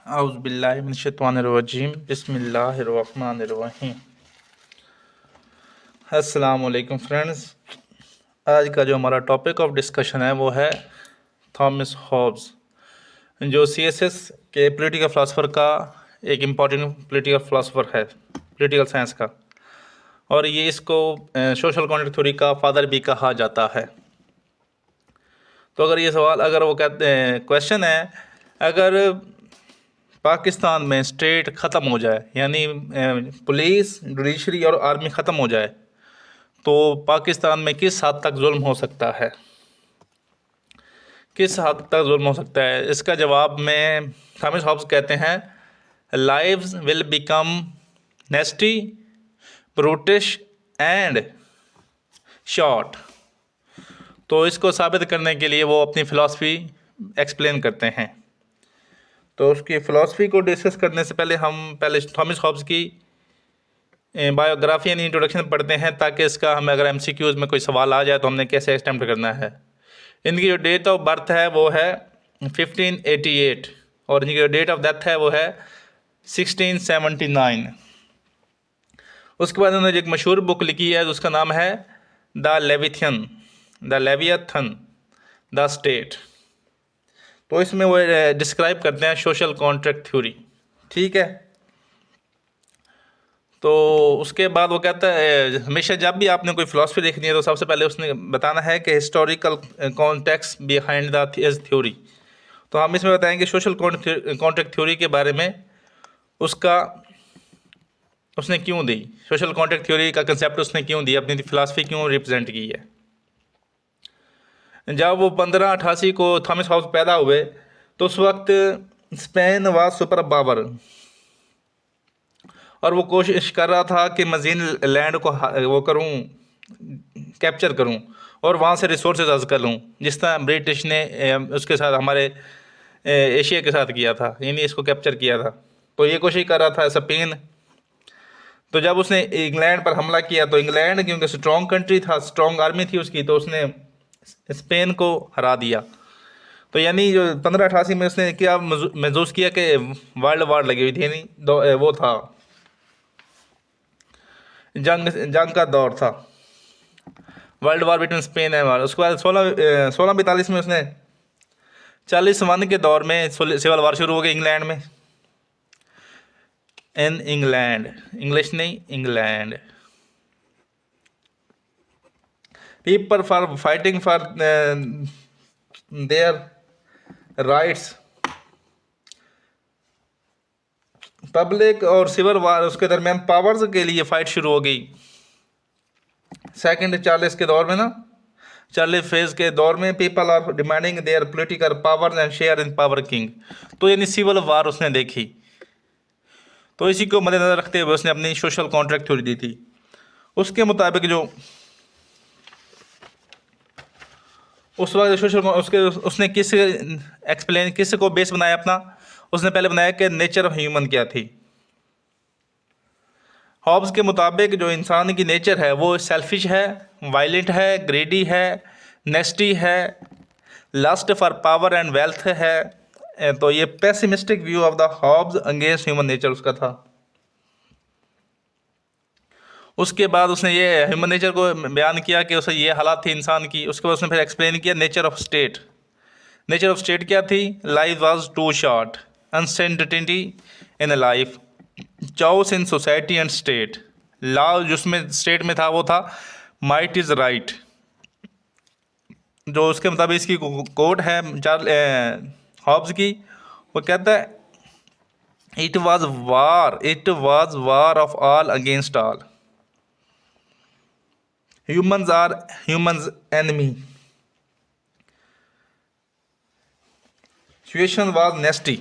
औज़ुबिल्लाहिमिनश्शैतानिर्रजीम बिस्मिल्लाहिर्रहमानिर्रहीम। अस्सलाम वालेकुम फ्रेंड्स। आज का जो हमारा टॉपिक ऑफ डिस्कशन है वो है थॉमस हॉब्स, जो सीएसएस के पॉलिटिकल फ़िलासफ़र का एक इम्पॉर्टेंट पॉलिटिकल फ़िलासफ़र है पॉलिटिकल साइंस का, और ये इसको सोशल कॉन्ट्रैक्ट थ्योरी का फादर भी कहा जाता है। तो अगर ये सवाल अगर वो कहते हैं क्वेश्चन है, अगर पाकिस्तान में स्टेट ख़त्म हो जाए, यानी पुलिस, जुडिशरी और आर्मी ख़त्म हो जाए, तो पाकिस्तान में किस हद तक जुल्म हो सकता है, किस हद तक जुल्म हो सकता है? इसका जवाब में थॉमस हॉब्स कहते हैं, lives will become नेस्टी, brutish and short. तो इसको साबित करने के लिए वो अपनी फ़िलासफ़ी एक्सप्लेन करते हैं। तो उसकी फ़िलासफ़ी को डिस्कस करने से पहले हम थॉमस हॉब्स की बायोग्राफी यानी इंट्रोडक्शन पढ़ते हैं, ताकि इसका हमें अगर एमसीक्यूज़ में कोई सवाल आ जाए तो हमने कैसे अटेम्प्ट करना है। इनकी जो डेट ऑफ बर्थ है वो है 1588 और इनकी जो डेट ऑफ डेथ है वो है 1679। उसके बाद उन्होंने एक मशहूर बुक लिखी है उसका नाम है द लेवियथन द स्टेट। तो इसमें वो डिस्क्राइब करते हैं सोशल कॉन्ट्रैक्ट थ्योरी, ठीक है। तो उसके बाद वो कहता है, हमेशा जब भी आपने कोई फ़िलासफ़ी देखनी है तो सबसे पहले उसने बताना है कि historical context behind the theory. तो हम इसमें बताएंगे सोशल कॉन्ट्रैक्ट थ्योरी के बारे में, उसका उसने क्यों दी, सोशल कॉन्ट्रैक्ट थ्योरी का कंसेप्ट उसने क्यों दिया, अपनी फ़िलासफ़ी क्यों रिप्रेजेंट की है। जब वो 1588 को थॉमस हॉब्स पैदा हुए तो उस वक्त स्पेन वाज सुपर पावर, और वो कोशिश कर रहा था कि मज़ीद लैंड को वो करूं, कैप्चर करूं और वहाँ से रिसोर्सेज हासिल कर लूँ, जिस तरह ब्रिटिश ने उसके साथ हमारे एशिया के साथ किया था, यानी इसको कैप्चर किया था। तो ये कोशिश कर रहा था स्पेन। तो जब उसने इंग्लैंड पर हमला किया तो इंग्लैंड क्योंकि स्ट्रॉन्ग कंट्री था, स्ट्रॉन्ग आर्मी थी उसकी, तो उसने स्पेन को हरा दिया। तो यानी जो 1588 में उसने क्या महसूस किया कि वर्ल्ड वार लगी हुई थी, यानी वो था जंग का दौर था, world war between Spain and वार। उसके बाद 1642 में उसने 40 के दौर में सिविल वार शुरू हो गई इंग्लैंड में, इन इंग्लैंड, इंग्लिश नहीं, England. People for fighting for their rights, public और सिविल वार, उसके दरमियान पावर्स के लिए फाइट शुरू हो गई। सेकंड चार्ल्स के दौर में ना, चार्ल्स फेज के दौर में people are demanding their political power and share in power king. तो यानी सिविल वार उसने देखी। तो इसी को मद्देनजर रखते हुए उसने अपनी सोशल कॉन्ट्रैक्ट थ्योरी दी थी। उसके मुताबिक जो उस वक्त उसने किस को बेस बनाया अपना, उसने पहले बनाया कि नेचर ऑफ ह्यूमन क्या थी। हॉब्स के मुताबिक जो इंसान की नेचर है वो सेल्फिश है, वायलेंट है, ग्रेडी है, नेस्टी है, lust for power and wealth है। तो ये pessimistic view of the Hobbes against human nature उसका था। उसके बाद उसने ये ह्यूमन नेचर को बयान किया कि उसे ये हालात थी इंसान की। उसके बाद उसने फिर एक्सप्लेन किया nature of state. Nature of state क्या थी? Life was too short, uncertainty in life, choice in society and state. Law जिसमें स्टेट में था वो था माइट इज़ राइट। जो उसके मुताबिक इसकी कोट है हॉब्स की, वो कहता है it was war of all against all, humans are humans enemy, situation was nasty.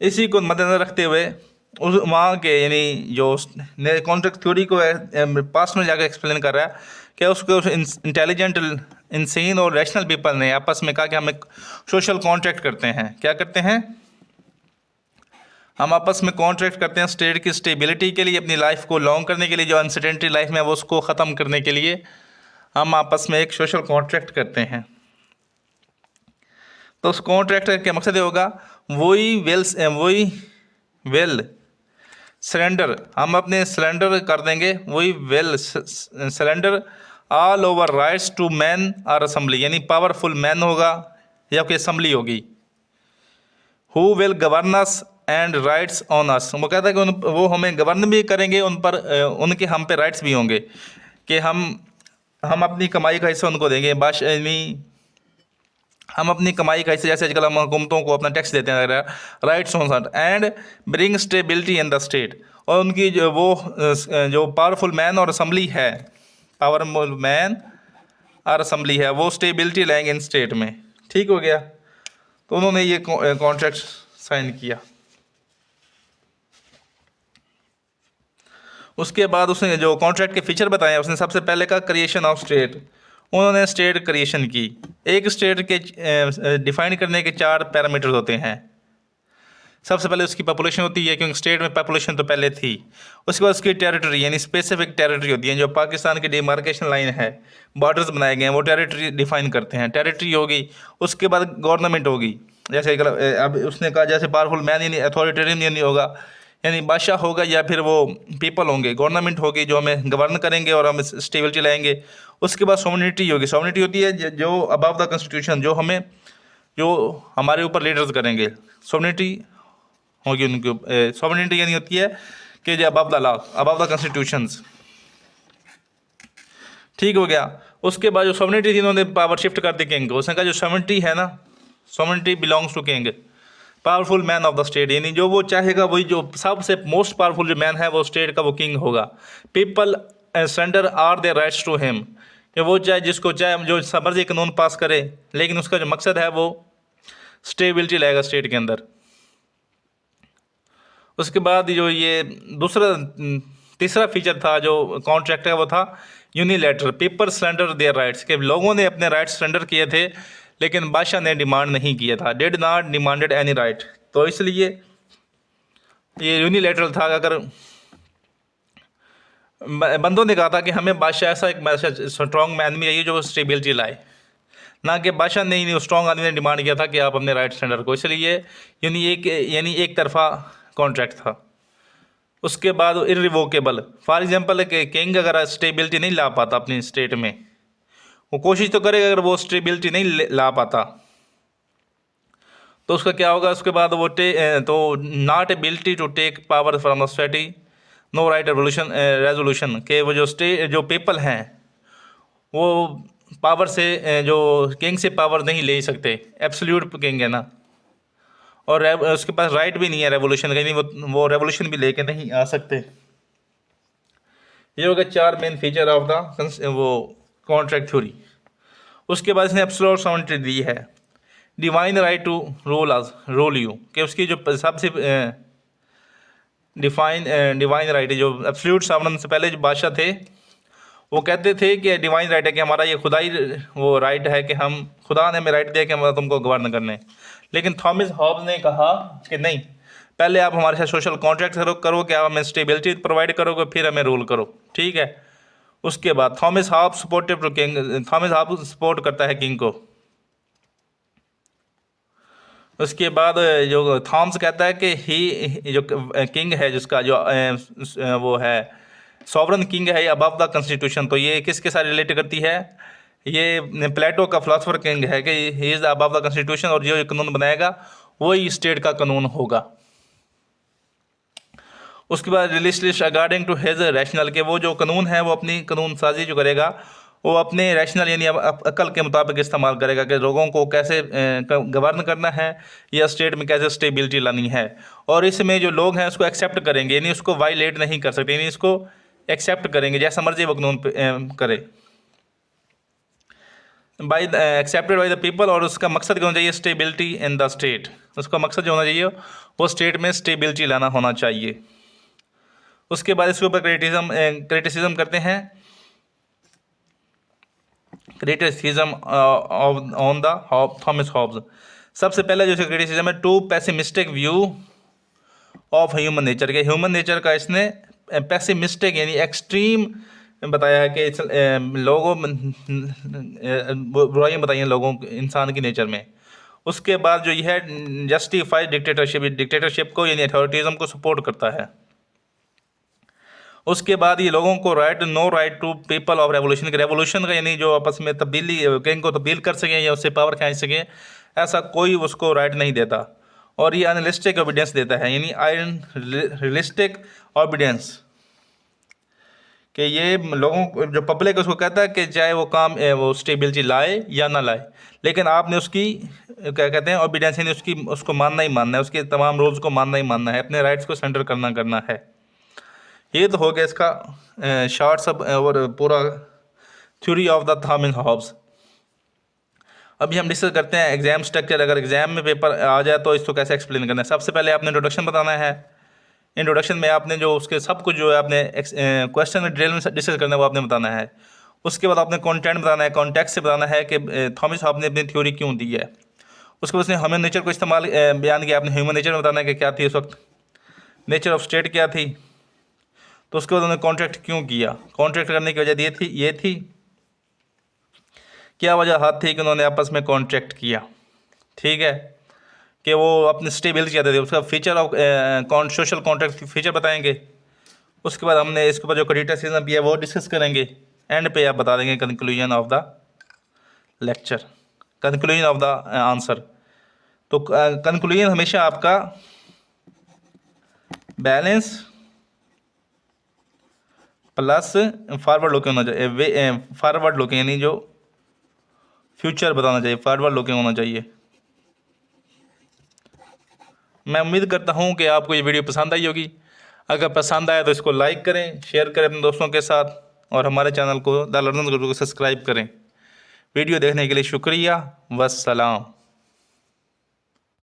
इसी को मद्देनजर रखते हुए उस वहाँ के यानी जो कॉन्ट्रैक्ट थ्योरी को पास में जाकर एक्सप्लेन कर रहा है कि उसको इंटेलिजेंट, इंसेन और रैशनल पीपल ने आपस में कहा कि हम एक सोशल कॉन्ट्रैक्ट करते हैं। क्या करते हैं? हम आपस में कॉन्ट्रैक्ट करते हैं स्टेट की स्टेबिलिटी के लिए, अपनी लाइफ को लॉन्ग करने के लिए, जो अनसर्टेनिटी लाइफ में वो उसको ख़त्म करने के लिए हम आपस में एक सोशल कॉन्ट्रैक्ट करते हैं। तो उस कॉन्ट्रैक्ट का क्या मकसद ये होगा, वही वेल सरेंडर, हम अपने सरेंडर कर देंगे वही we'll surrender all over rights to man और असेंबली, यानी पावरफुल मैन होगा या कोई असेंबली होगी, who will govern us and rights on us. वो कहता है कि वो हमें गवर्न भी करेंगे, उन पर उनके हम पे राइट्स भी होंगे कि हम अपनी कमाई का हिस्सा उनको देंगे। हम अपनी कमाई का हिस्सा, जैसे आजकल हम हुकूमतों को अपना टैक्स देते हैं, rights on and bring stability in the state. और उनकी जो पावरफुल मैन और असेंबली है, पावरफुल मैन और असेंबली है, वो स्टेबिलिटी लाएंगे इन स्टेट में। ठीक हो गया। तो उन्होंने ये कॉन्ट्रैक्ट साइन किया। उसके बाद उसने जो कॉन्ट्रैक्ट के फीचर बताए, उसने सबसे पहले का क्रिएशन ऑफ स्टेट, उन्होंने स्टेट क्रिएशन की। एक स्टेट के डिफाइन करने के 4 पैरामीटर्स होते हैं। सबसे पहले उसकी पॉपुलेशन होती है, क्योंकि स्टेट में पॉपुलेशन तो पहले थी। उसके बाद उसकी टेरिटरी, यानी स्पेसिफिक टेरिटरी होती है, जो पाकिस्तान की डिमार्केशन लाइन है, बॉर्डर्स बनाए गए हैं, वो टेरिटरी डिफाइन करते हैं, टेरिटरी होगी। उसके बाद गवर्नमेंट होगी, जैसे अब उसने कहा जैसे पावरफुल मैन यानी अथॉरिटेरियन नहीं होगा, यानी बादशाह होगा, या फिर वो पीपल होंगे, गवर्नमेंट होगी जो हमें गवर्न करेंगे और हम स्टेबिलिटी लाएंगे। उसके बाद सोवरेनिटी होगी, सोवरेनिटी होती है जो अबव द कॉन्स्टिट्यूशन, जो हमारे ऊपर लीडर्स करेंगे, सोवरेनिटी होगी उनकी। सोवरेनिटी यानी होती है कि जो above the law, above the constitutions. ठीक हो गया। उसके बाद जो सोवरेनिटी थी, उन्होंने पावर शिफ्ट कर दी किंग को। उसने कहा जो सोवरेनिटी है ना, sovereignty belongs to king, powerful man of the state, यानी जो वो चाहेगा वही, जो सबसे मोस्ट पावरफुल जो मैन है वो स्टेट का वो किंग होगा। People surrender are their rights to him, कि वो चाहे जिसको चाहे जो मर्जी कानून पास करे, लेकिन उसका जो मकसद है वो स्टेबिलिटी लाएगा स्टेट के अंदर। उसके बाद जो ये तीसरा फीचर था जो कॉन्ट्रैक्ट का, वो था unilateral, people surrender their rights, के लोगों ने अपने राइट्स सरेंडर किए थे, लेकिन बादशाह ने डिमांड नहीं किया था, did not demanded any right. तो इसलिए ये यूनिलैटरल था। अगर बंदों ने कहा था कि हमें बादशाह ऐसा एक स्ट्रॉन्ग आदमी चाहिए जो स्टेबिलिटी लाए, ना कि बादशाह ने, स्ट्रॉन्ग आदमी ने डिमांड किया था कि आप अपने राइट सरेंडर को। इसलिए यानी एक तरफा कॉन्ट्रैक्ट था। उसके बाद इरिवोकेबल, फॉर एग्जांपल कि किंग अगर स्टेबिलिटी नहीं ला पाता अपनी स्टेट में, वो कोशिश तो करेगा, अगर वो स्टेबिलिटी नहीं ला पाता तो उसका क्या होगा। उसके बाद वो तो not ability to take power from the society, no right resolution, के वो जो पीपल हैं वो पावर से जो किंग से पावर नहीं ले सकते, एब्सोल्यूट किंग है ना। और उसके पास राइट भी नहीं है रेवोल्यूशन का, यानी वो रेवोल्यूशन भी लेके नहीं आ सकते। ये हो गए 4 मेन फीचर ऑफ द वो कॉन्ट्रैक्ट थ्योरी। उसके बाद इसने एब्सोल्यूट सॉवरेनिटी दी है, divine right to rule you, कि उसकी जो सबसे डिवाइन राइट है, जो एब्सोल्यूट सॉवरेन से पहले जो बादशाह थे वो कहते थे कि डिवाइन राइट है, कि हमारा ये खुदाई वो राइट है कि हम, खुदा ने हमें राइट दिया कि हम तुमको गवर्न करने। लेकिन थॉमस हॉब्स ने कहा कि नहीं, पहले आप हमारे साथ सोशल कॉन्ट्रैक्ट करो कि आप हमें स्टेबिलिटी प्रोवाइड करोगे, फिर हमें रूल करो। ठीक है। उसके बाद Thomas Hobbes supported to king, Thomas Hobbes support करता है किंग को। उसके बाद जो थॉम्स कहता है कि ही जो किंग है, जिसका जो वो है सॉवरन किंग है अबव द कॉन्स्टिट्यूशन। तो ये किसके साथ रिलेट करती है, ये प्लेटो का फिलोसफर किंग है कि he is above the constitution, और जो कानून बनाएगा वही स्टेट का कानून होगा। उसके बाद रिलीस्टिश अकॉर्डिंग टू हिज रैशनल, के वो जो कानून है वो अपनी कानून साजी जो करेगा वो अपने रैशनल यानी अकल के मुताबिक इस्तेमाल करेगा, कि लोगों को कैसे गवर्न करना है या स्टेट में कैसे स्टेबिलिटी लानी है। और इसमें जो लोग हैं उसको एक्सेप्ट करेंगे, यानी उसको वायलेट नहीं कर सकते, यानी इसको एक्सेप्ट करेंगे जैसा मर्जी वो कानून करे, by accepted by the people. और उसका मकसद क्या होना चाहिए, स्टेबिलिटी इन द स्टेट। उसका मकसद जो होना चाहिए वो स्टेट में स्टेबिलिटी लाना होना चाहिए। उसके बाद इसके ऊपर क्रिटिसिज्म करते हैं, criticism on the Thomas Hobbes. सबसे पहले जो क्रिटिसिज्म है, too pessimistic view of human nature, के ह्यूमन नेचर का इसने पैसिमिस्टिक यानी एक्सट्रीम बताया है, कि लोगों बुराइयाँ बताई हैं लोगों इंसान की नेचर में। उसके बाद जो ये है जस्टिफाइड डिक्टेटरशिप को यानी अथॉरिटिज्म को सपोर्ट करता है। उसके बाद ये लोगों को no right to people of revolution का यानी जो आपस में तब्दीली किंग को तब्दील कर सकें या उससे पावर खींच सकें, ऐसा कोई उसको राइट नहीं देता। और ये अनरियलिस्टिक ओबीडियंस देता है यानी अनरियलिस्टिक ओबीडियंस कि ये लोगों को जो पब्लिक उसको कहता है कि चाहे वो काम वो स्टेबिलिटी लाए या ना लाए, लेकिन आपने उसकी क्या कहते हैं ओबीडियंस यानी उसको मानना ही मानना है, उसके तमाम रूल्स को मानना ही मानना है, अपने राइट्स को सेंटर करना है। ये तो हो गया इसका शॉर्ट सब और पूरा theory of the Thomas Hobbs. अभी हम डिस्कस करते हैं एग्जाम स्ट्रक्चर। अगर एग्जाम में पेपर आ जाए तो इसको कैसे एक्सप्लेन करना है। सबसे पहले आपने इंट्रोडक्शन बताना है। इंट्रोडक्शन में आपने जो उसके सब कुछ जो है आपने क्वेश्चन में डिटेल में डिस्कस करना है वो आपने बताना है। उसके बाद आपने कंटेंट बताना है, कॉन्टेक्स्ट से बताना है कि थॉमस हॉब्स ने अपनी थ्योरी क्यों दी है। उसके बाद उसने ह्यूमन नेचर को इस्तेमाल बयान किया। आपने ह्यूमन नेचर में बताना है कि क्या थी उस वक्त, नेचर ऑफ स्टेट क्या थी। तो उसके बाद उन्होंने कॉन्ट्रैक्ट क्यों किया, कॉन्ट्रैक्ट करने की वजह ये थी क्या वजह हाथ थी कि उन्होंने आपस में कॉन्ट्रैक्ट किया। ठीक है, कि वो अपनी स्टेबिलिटी चाहते थे। उसका feature of social contract feature बताएंगे। उसके बाद हमने इसके ऊपर जो क्रिटिसिज्म भी है वो डिस्कस करेंगे। एंड पे आप बता देंगे conclusion of the lecture, conclusion of the answer. तो कंक्लूजन हमेशा आपका बैलेंस प्लस फॉरवर्ड लुकिंग होना चाहिए। फॉरवर्ड लुकिंग यानी जो फ्यूचर बताना चाहिए, फॉरवर्ड लुकिंग होना चाहिए। मैं उम्मीद करता हूँ कि आपको ये वीडियो पसंद आई होगी। अगर पसंद आया तो इसको लाइक करें, शेयर करें अपने दोस्तों के साथ और हमारे चैनल को द लर्नर ग्रुप को सब्सक्राइब करें। वीडियो देखने के लिए शुक्रिया। वस्सलाम।